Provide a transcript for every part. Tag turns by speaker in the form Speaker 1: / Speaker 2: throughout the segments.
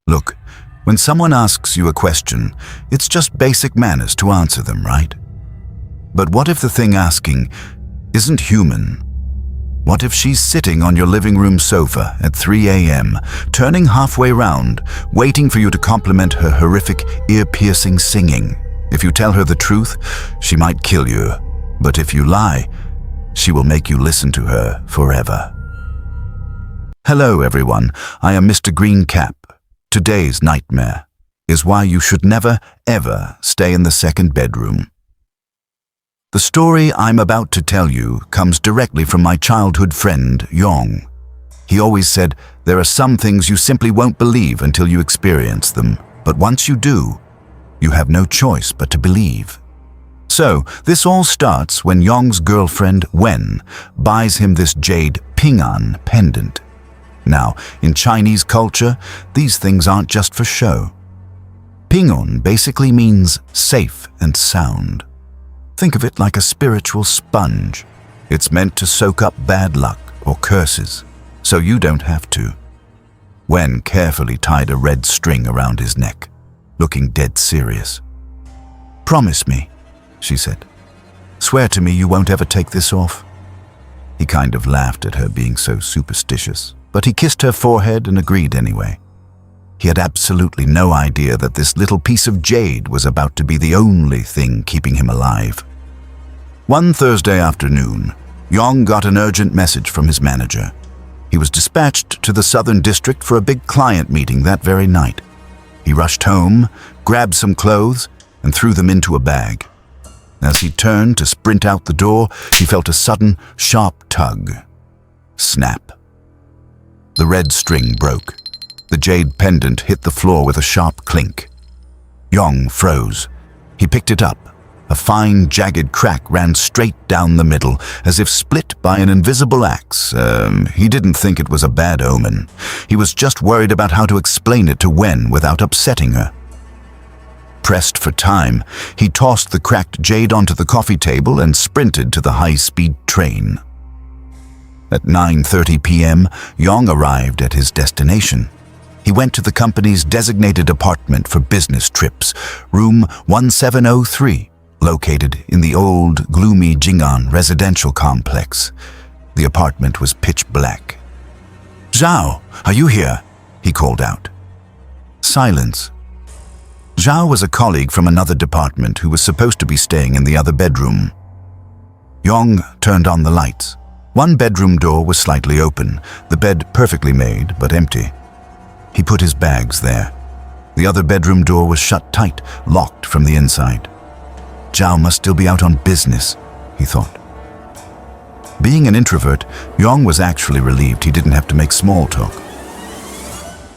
Speaker 1: Look, when someone asks you a question, it's just basic manners to answer them, right? But what if the thing asking isn't human? What if she's sitting on your living room sofa at 3 a.m., turning halfway round, waiting for you to compliment her horrific, ear-piercing singing? If you tell her the truth, she might kill you. But if you lie, she will make you listen to her forever. Hello, everyone. I am Mr. Green Cap. Today's nightmare is why you should never, ever stay in the second bedroom. The story I'm about to tell you comes directly from my childhood friend, Yong. He always said, there are some things you simply won't believe until you experience them, but once you do, you have no choice but to believe. So, this all starts when Yong's girlfriend, Wen, buys him this jade pendant pendant. Now, in Chinese culture, these things aren't just for show. Pendant basically means safe and sound. Think of it like a spiritual sponge. It's meant to soak up bad luck or curses, so you don't have to. Wen carefully tied a red string around his neck, looking dead serious. "Promise me," she said. "Swear to me you won't ever take this off." He kind of laughed at her being so superstitious, but he kissed her forehead and agreed anyway. He had absolutely no idea that this little piece of jade was about to be the only thing keeping him alive. One Thursday afternoon, Yong got an urgent message from his manager. He was dispatched to the Southern District for a big client meeting that very night. He rushed home, grabbed some clothes, and threw them into a bag. As he turned to sprint out the door, he felt a sudden, sharp tug. Snap. The red string broke. The jade pendant hit the floor with a sharp clink. Yong froze. He picked it up. A fine, jagged crack ran straight down the middle, as if split by an invisible axe. He didn't think it was a bad omen. He was just worried about how to explain it to Wen without upsetting her. Pressed for time, he tossed the cracked jade onto the coffee table and sprinted to the high-speed train. At 9:30 p.m., Yong arrived at his destination. He went to the company's designated apartment for business trips, room 1703, located in the old, gloomy Jing'an residential complex. The apartment was pitch black. "Zhao, are you here?" he called out. Silence. Zhao was a colleague from another department who was supposed to be staying in the other bedroom. Yong turned on the lights. One bedroom door was slightly open, the bed perfectly made but empty. He put his bags there. The other bedroom door was shut tight, locked from the inside. Zhao must still be out on business, he thought. Being an introvert, Yong was actually relieved he didn't have to make small talk.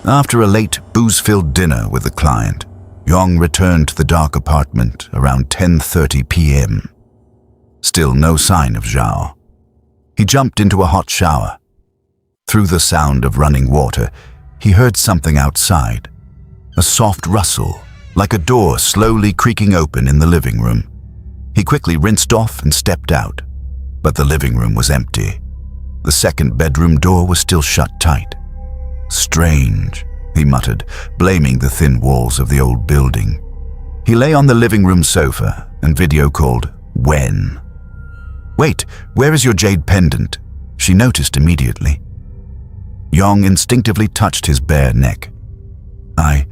Speaker 1: After a late, booze-filled dinner with the client, Yong returned to the dark apartment around 10:30 p.m. Still no sign of Zhao. He jumped into a hot shower. Through the sound of running water, he heard something outside. A soft rustle, like a door slowly creaking open in the living room. He quickly rinsed off and stepped out, but the living room was empty. The second bedroom door was still shut tight. "Strange," he muttered, blaming the thin walls of the old building. He lay on the living room sofa and video-called Wen. "Wait, where is your jade pendant?" she noticed immediately. Yong instinctively touched his bare neck. "I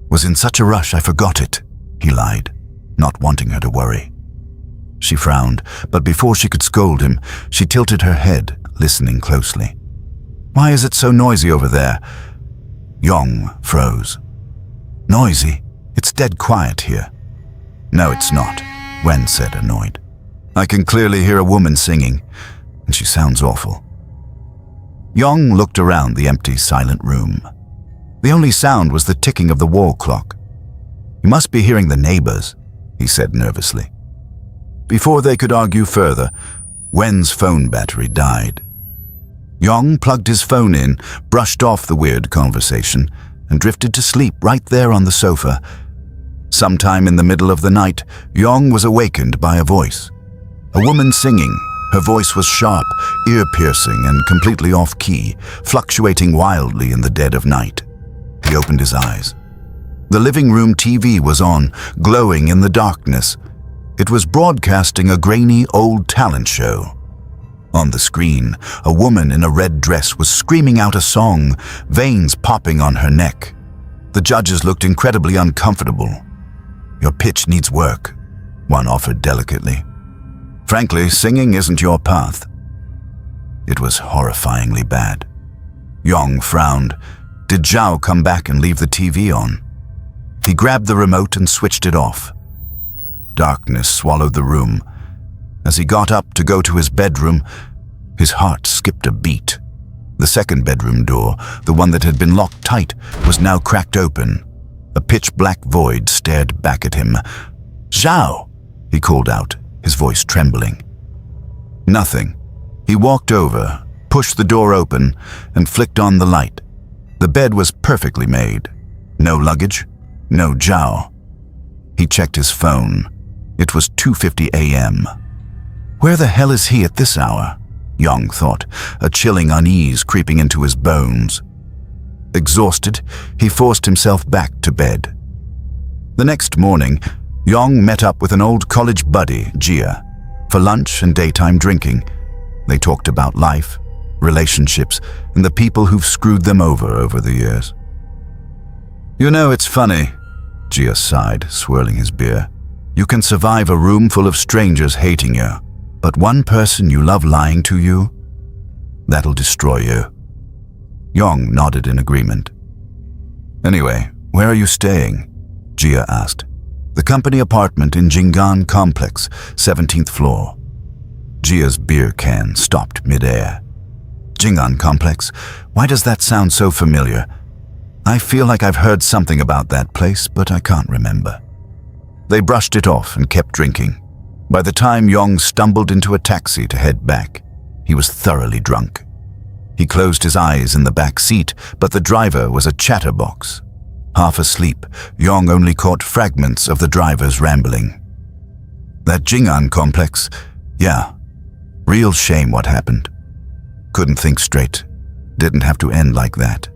Speaker 1: was in such a rush I forgot it," he lied, not wanting her to worry. She frowned, but before she could scold him, she tilted her head, listening closely. "Why is it so noisy over there?" Yong froze. "Noisy? It's dead quiet here." "No, it's not," Wen said, annoyed. "I can clearly hear a woman singing, and she sounds awful." Yong looked around the empty, silent room. The only sound was the ticking of the wall clock. "You must be hearing the neighbors," he said nervously. Before they could argue further, Wen's phone battery died. Yong plugged his phone in, brushed off the weird conversation, and drifted to sleep right there on the sofa. Sometime in the middle of the night, Yong was awakened by a voice. A woman singing. Her voice was sharp, ear-piercing, and completely off-key, fluctuating wildly in the dead of night. he opened his eyes. The living room TV was on, glowing in the darkness. It was broadcasting a grainy old talent show. On the screen, a woman in a red dress was screaming out a song, veins popping on her neck. The judges looked incredibly uncomfortable. "Your pitch needs work," one offered delicately. "Frankly, singing isn't your path." It was horrifyingly bad. Yong frowned. Did Zhao come back and leave the TV on? He grabbed the remote and switched it off. Darkness swallowed the room. As he got up to go to his bedroom, his heart skipped a beat. The second bedroom door, the one that had been locked tight, was now cracked open. A pitch-black void stared back at him. "Zhao!" he called out, his voice trembling. Nothing. He walked over, pushed the door open, and flicked on the light. The bed was perfectly made. No luggage, no Zhao. He checked his phone. It was 2:50 a.m. Where the hell is he at this hour? Yong thought, a chilling unease creeping into his bones. Exhausted, he forced himself back to bed. The next morning, Yong met up with an old college buddy, Jia, for lunch and daytime drinking. They talked about life, relationships, and the people who've screwed them over the years. "You know, it's funny," Jia sighed, swirling his beer. "You can survive a room full of strangers hating you, but one person you love lying to you, that'll destroy you." Yong nodded in agreement. "Anyway, where are you staying?" Jia asked. "The company apartment in Jing'an Complex, 17th floor." Jia's beer can stopped midair. "Jing'an Complex? Why does that sound so familiar? I feel like I've heard something about that place, but I can't remember." They brushed it off and kept drinking. By the time Yong stumbled into a taxi to head back, he was thoroughly drunk. He closed his eyes in the back seat, but the driver was a chatterbox. Half asleep, Yong only caught fragments of the driver's rambling. "That Jing'an Complex? Yeah. Real shame what happened. Couldn't think straight. Didn't have to end like that."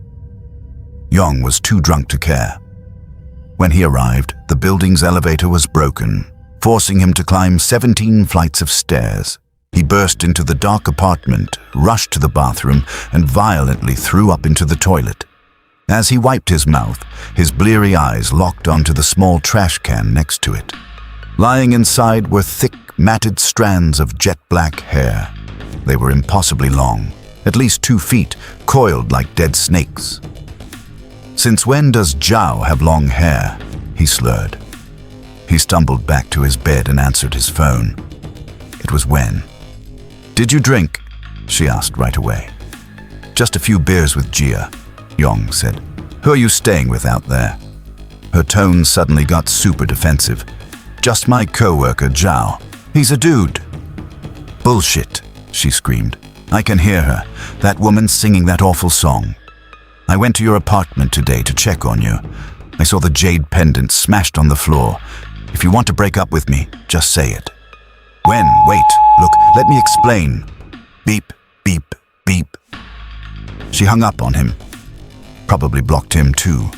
Speaker 1: Yong was too drunk to care. When he arrived, the building's elevator was broken, forcing him to climb 17 flights of stairs. He burst into the dark apartment, rushed to the bathroom, and violently threw up into the toilet. As he wiped his mouth, his bleary eyes locked onto the small trash can next to it. Lying inside were thick, matted strands of jet-black hair. They were impossibly long, at least 2 feet, coiled like dead snakes. "Since when does Zhao have long hair?" he slurred. He stumbled back to his bed and answered his phone. It was Wen. "Did you drink?" she asked right away. "Just a few beers with Jia," Yong said. "Who are you staying with out there?" Her tone suddenly got super defensive. "Just my co-worker, Zhao. He's a dude." "Bullshit," she screamed. "I can hear her, that woman singing that awful song. I went to your apartment today to check on you. I saw the jade pendant smashed on the floor. If you want to break up with me, just say it." "Wen, wait, look, let me explain." Beep, beep, beep. She hung up on him. Probably blocked him too.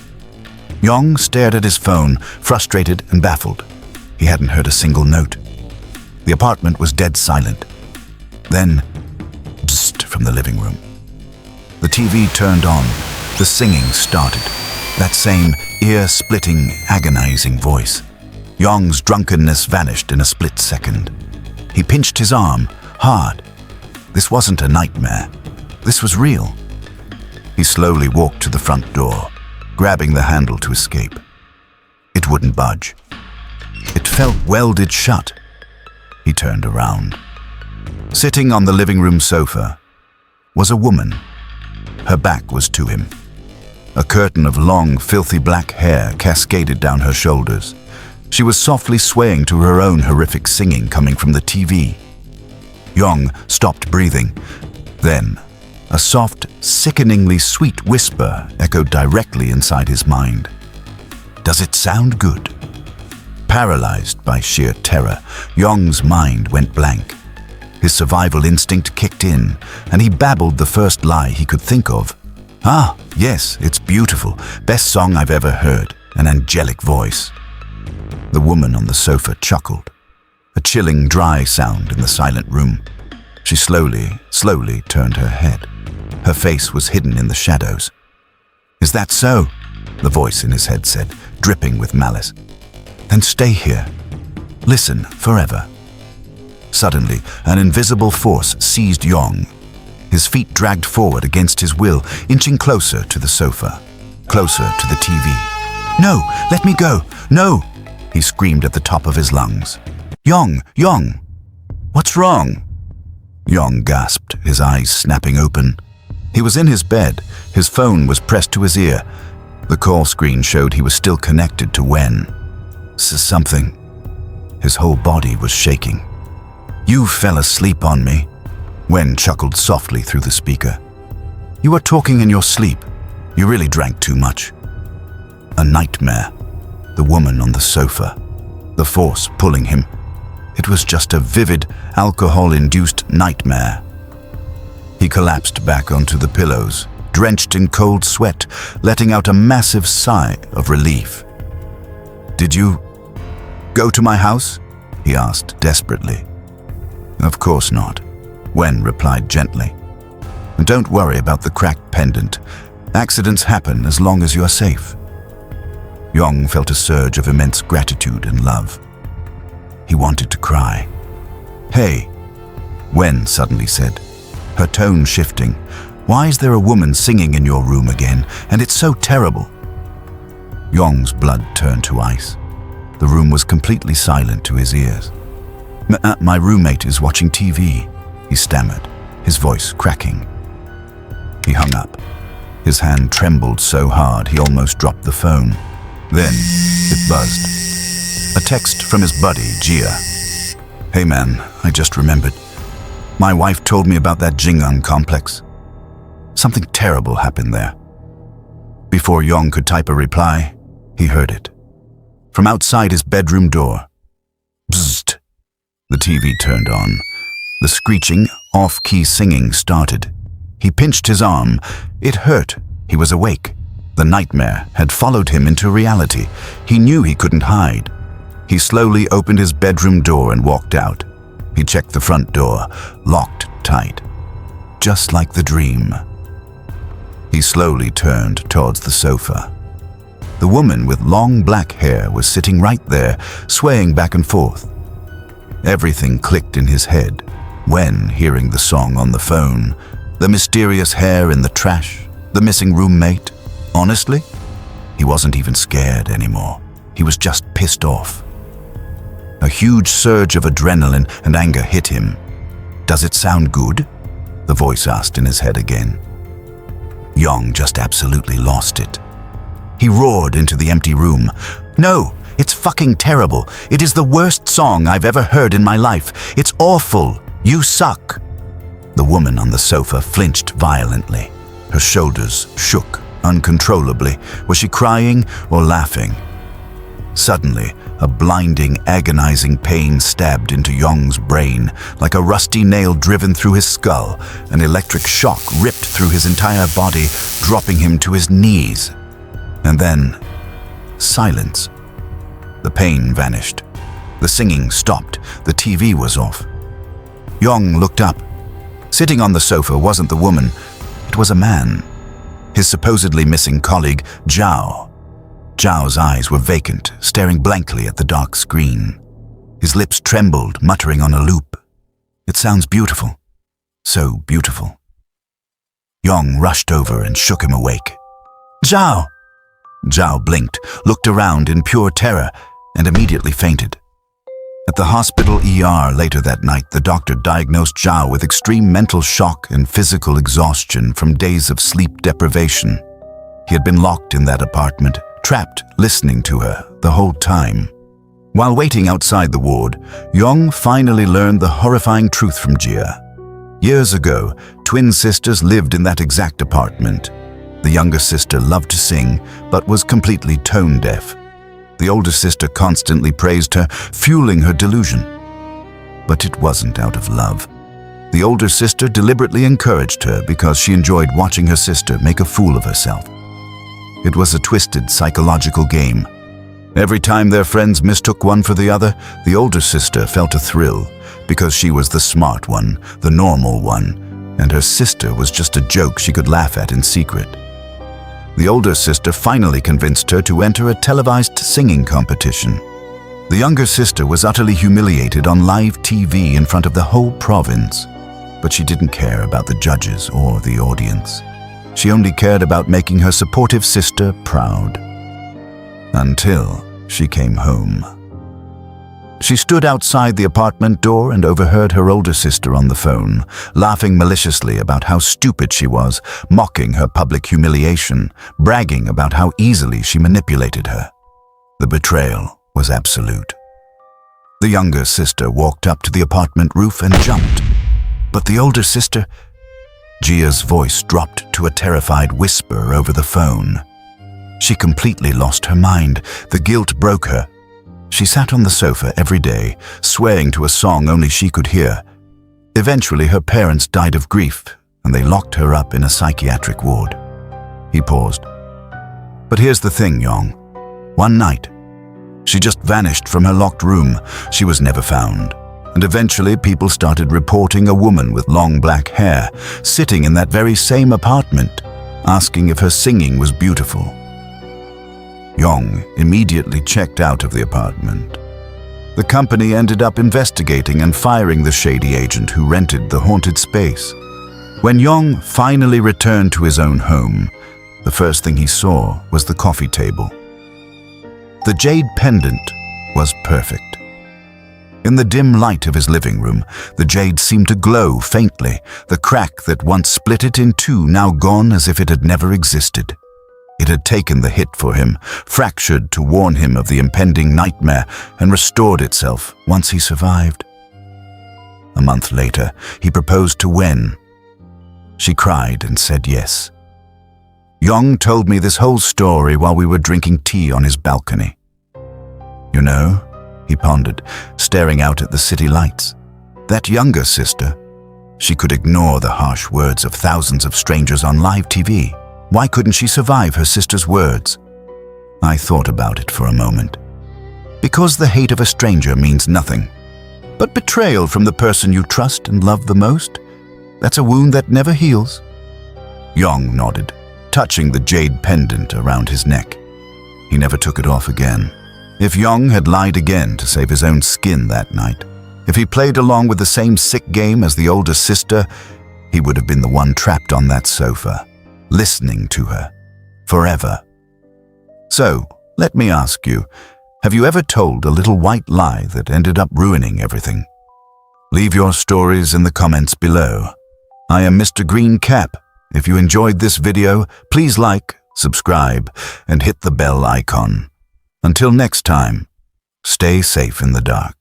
Speaker 1: Yong stared at his phone, frustrated and baffled. He hadn't heard a single note. The apartment was dead silent. Then, bzzzt from the living room. The TV turned on. The singing started. That same ear-splitting, agonizing voice. Yong's drunkenness vanished in a split second. He pinched his arm, hard. This wasn't a nightmare. This was real. He slowly walked to the front door, grabbing the handle to escape. It wouldn't budge. It felt welded shut. He turned around. Sitting on the living room sofa was a woman. Her back was to him. A curtain of long, filthy black hair cascaded down her shoulders. She was softly swaying to her own horrific singing coming from the TV. Yong stopped breathing. Then, a soft, sickeningly sweet whisper echoed directly inside his mind. "Does it sound good?" Paralyzed by sheer terror, Yong's mind went blank. His survival instinct kicked in, and he babbled the first lie he could think of. Ah, yes, it's beautiful. Best song I've ever heard. An angelic voice. The woman on the sofa chuckled. A chilling, dry sound in the silent room. She slowly turned her head. Her face was hidden in the shadows. "Is that so?" the voice in his head said, dripping with malice. "Then stay here. Listen forever." Suddenly, an invisible force seized Yong. His feet dragged forward against his will, inching closer to the sofa, closer to the TV. "No, let me go, no!" he screamed at the top of his lungs. "Yong, Yong! What's wrong?" Yong gasped, his eyes snapping open. He was in his bed. His phone was pressed to his ear. The call screen showed he was still connected to Wen. Something. His whole body was shaking. "You fell asleep on me," Wen chuckled softly through the speaker. "You were talking in your sleep. You really drank too much." A nightmare. The woman on the sofa. The force pulling him. It was just a vivid, alcohol-induced nightmare. He collapsed back onto the pillows, drenched in cold sweat, letting out a massive sigh of relief. "Did you go to my house?" he asked desperately. "Of course not," Wen replied gently. "Don't worry about the cracked pendant. Accidents happen as long as you are safe." Yong felt a surge of immense gratitude and love. He wanted to cry. "Hey," Wen suddenly said, her tone shifting. "Why is there a woman singing in your room again? And it's so terrible." Yong's blood turned to ice. The room was completely silent to his ears. My roommate is watching TV," he stammered, his voice cracking. He hung up. His hand trembled so hard he almost dropped the phone. Then it buzzed. A text from his buddy, Jia. "Hey man, I just remembered. My wife told me about that Jingang complex. Something terrible happened there." Before Yong could type a reply, he heard it. From outside his bedroom door. Bzzzt. The TV turned on. The screeching, off-key singing started. He pinched his arm. It hurt. He was awake. The nightmare had followed him into reality. He knew he couldn't hide. He slowly opened his bedroom door and walked out. He checked the front door, locked tight. Just like the dream. He slowly turned towards the sofa. The woman with long black hair was sitting right there, swaying back and forth. Everything clicked in his head when hearing the song on the phone, the mysterious hair in the trash, the missing roommate. Honestly, he wasn't even scared anymore. He was just pissed off. A huge surge of adrenaline and anger hit him. "Does it sound good?" the voice asked in his head again. Yong just absolutely lost it. He roared into the empty room. "No, it's fucking terrible. It is the worst song I've ever heard in my life. It's awful. You suck." The woman on the sofa flinched violently. Her shoulders shook uncontrollably. Was she crying or laughing? Suddenly, a blinding, agonizing pain stabbed into Yong's brain, like a rusty nail driven through his skull. An electric shock ripped through his entire body, dropping him to his knees. And then, silence. The pain vanished. The singing stopped. The TV was off. Yong looked up. Sitting on the sofa wasn't the woman. It was a man. His supposedly missing colleague, Zhao. Zhao's eyes were vacant, staring blankly at the dark screen. His lips trembled, muttering on a loop. "It sounds beautiful. So beautiful." Yong rushed over and shook him awake. "Zhao!" Zhao blinked, looked around in pure terror, and immediately fainted. At the hospital ER later that night, the doctor diagnosed Zhao with extreme mental shock and physical exhaustion from days of sleep deprivation. He had been locked in that apartment, trapped, listening to her the whole time. While waiting outside the ward, Yong finally learned the horrifying truth from Jia. Years ago, twin sisters lived in that exact apartment. The younger sister loved to sing, but was completely tone deaf. The older sister constantly praised her, fueling her delusion. But it wasn't out of love. The older sister deliberately encouraged her because she enjoyed watching her sister make a fool of herself. It was a twisted psychological game. Every time their friends mistook one for the other, the older sister felt a thrill because she was the smart one, the normal one, and her sister was just a joke she could laugh at in secret. The older sister finally convinced her to enter a televised singing competition. The younger sister was utterly humiliated on live TV in front of the whole province, but she didn't care about the judges or the audience. She only cared about making her supportive sister proud. Until she came home. She stood outside the apartment door and overheard her older sister on the phone, laughing maliciously about how stupid she was, mocking her public humiliation, bragging about how easily she manipulated her. The betrayal was absolute. The younger sister walked up to the apartment roof and jumped. But the older sister... Gia's voice dropped to a terrified whisper over the phone. She completely lost her mind. The guilt broke her. She sat on the sofa every day, swaying to a song only she could hear. Eventually, her parents died of grief, and they locked her up in a psychiatric ward. He paused. But here's the thing, Yong. One night, she just vanished from her locked room. She was never found. And eventually, people started reporting a woman with long black hair sitting in that very same apartment, asking if her singing was beautiful. Yong immediately checked out of the apartment. The company ended up investigating and firing the shady agent who rented the haunted space. When Yong finally returned to his own home, the first thing he saw was the coffee table. The jade pendant was perfect. In the dim light of his living room, the jade seemed to glow faintly, the crack that once split it in two now gone as if it had never existed. It had taken the hit for him, fractured to warn him of the impending nightmare, and restored itself once he survived. A month later, he proposed to Wen. She cried and said yes. Yong told me this whole story while we were drinking tea on his balcony. You know, he pondered, staring out at the city lights. That younger sister, she could ignore the harsh words of thousands of strangers on live TV. Why couldn't she survive her sister's words? I thought about it for a moment. Because the hate of a stranger means nothing. But betrayal from the person you trust and love the most, that's a wound that never heals. Yong nodded, touching the jade pendant around his neck. He never took it off again. If Yong had lied again to save his own skin that night, if he played along with the same sick game as the older sister, he would have been the one trapped on that sofa, listening to her, forever. So, let me ask you, have you ever told a little white lie that ended up ruining everything? Leave your stories in the comments below. I am Mr. Green Cap. If you enjoyed this video, please like, subscribe, and hit the bell icon. Until next time, stay safe in the dark.